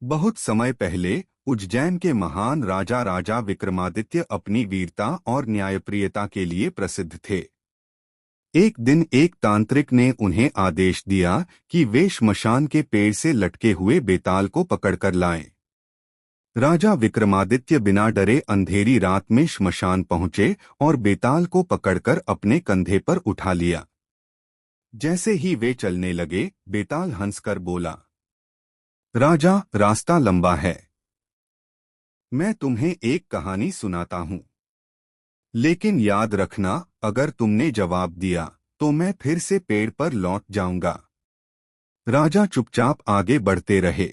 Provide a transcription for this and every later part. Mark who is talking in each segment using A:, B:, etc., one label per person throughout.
A: बहुत समय पहले उज्जैन के महान राजा राजा विक्रमादित्य अपनी वीरता और न्यायप्रियता के लिए प्रसिद्ध थे। एक दिन एक तांत्रिक ने उन्हें आदेश दिया कि वे श्मशान के पेड़ से लटके हुए बेताल को पकड़कर लाएं। राजा विक्रमादित्य बिना डरे अंधेरी रात में श्मशान पहुंचे और बेताल को पकड़कर अपने कंधे पर उठा लिया। जैसे ही वे चलने लगे, बेताल हंसकर बोला, राजा, रास्ता लंबा है। मैं तुम्हें एक कहानी सुनाता हूं, लेकिन याद रखना, अगर तुमने जवाब दिया तो मैं फिर से पेड़ पर लौट जाऊंगा। राजा चुपचाप आगे बढ़ते रहे।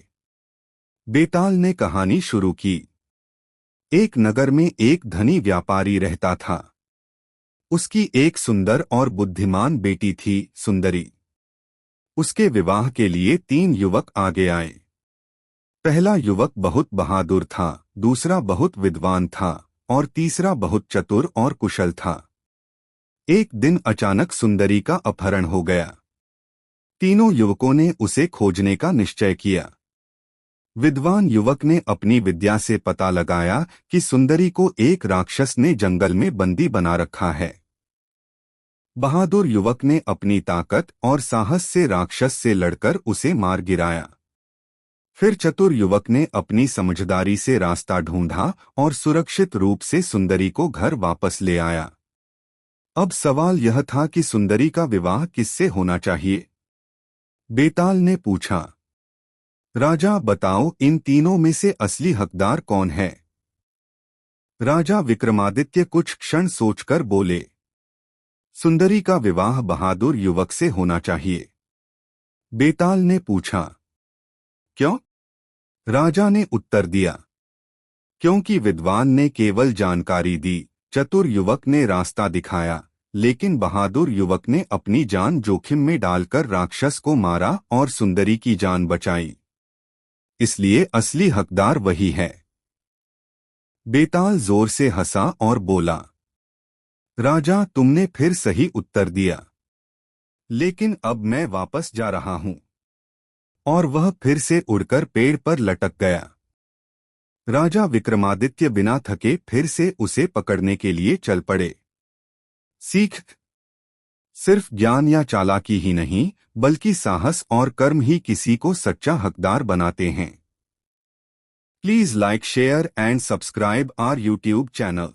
A: बेताल ने कहानी शुरू की। एक नगर में एक धनी व्यापारी रहता था। उसकी एक सुंदर और बुद्धिमान बेटी थी, सुंदरी। उसके विवाह के लिए 3 युवक आगे आए। पहला युवक बहुत बहादुर था, दूसरा बहुत विद्वान था और तीसरा बहुत चतुर और कुशल था। एक दिन अचानक सुंदरी का अपहरण हो गया। तीनों युवकों ने उसे खोजने का निश्चय किया। विद्वान युवक ने अपनी विद्या से पता लगाया कि सुंदरी को एक राक्षस ने जंगल में बंदी बना रखा है। बहादुर युवक ने अपनी ताकत और साहस से राक्षस से लड़कर उसे मार गिराया। फिर चतुर युवक ने अपनी समझदारी से रास्ता ढूंढा और सुरक्षित रूप से सुंदरी को घर वापस ले आया। अब सवाल यह था कि सुंदरी का विवाह किससे होना चाहिए? बेताल ने पूछा। राजा, बताओ, इन तीनों में से असली हकदार कौन है? राजा विक्रमादित्य कुछ क्षण सोचकर बोले, सुंदरी का विवाह बहादुर युवक से होना चाहिए। बेताल ने पूछा, क्यों? राजा ने उत्तर दिया, क्योंकि विद्वान ने केवल जानकारी दी, चतुर युवक ने रास्ता दिखाया, लेकिन बहादुर युवक ने अपनी जान जोखिम में डालकर राक्षस को मारा और सुंदरी की जान बचाई। इसलिए असली हकदार वही है। बेताल जोर से हंसा और बोला, राजा, तुमने फिर सही उत्तर दिया, लेकिन अब मैं वापस जा रहा हूं। और वह फिर से उड़कर पेड़ पर लटक गया। राजा विक्रमादित्य बिना थके फिर से उसे पकड़ने के लिए चल पड़े। सीख, सिर्फ ज्ञान या चालाकी ही नहीं, बल्कि साहस और कर्म ही किसी को सच्चा हकदार बनाते हैं। Please like, share and subscribe our YouTube channel.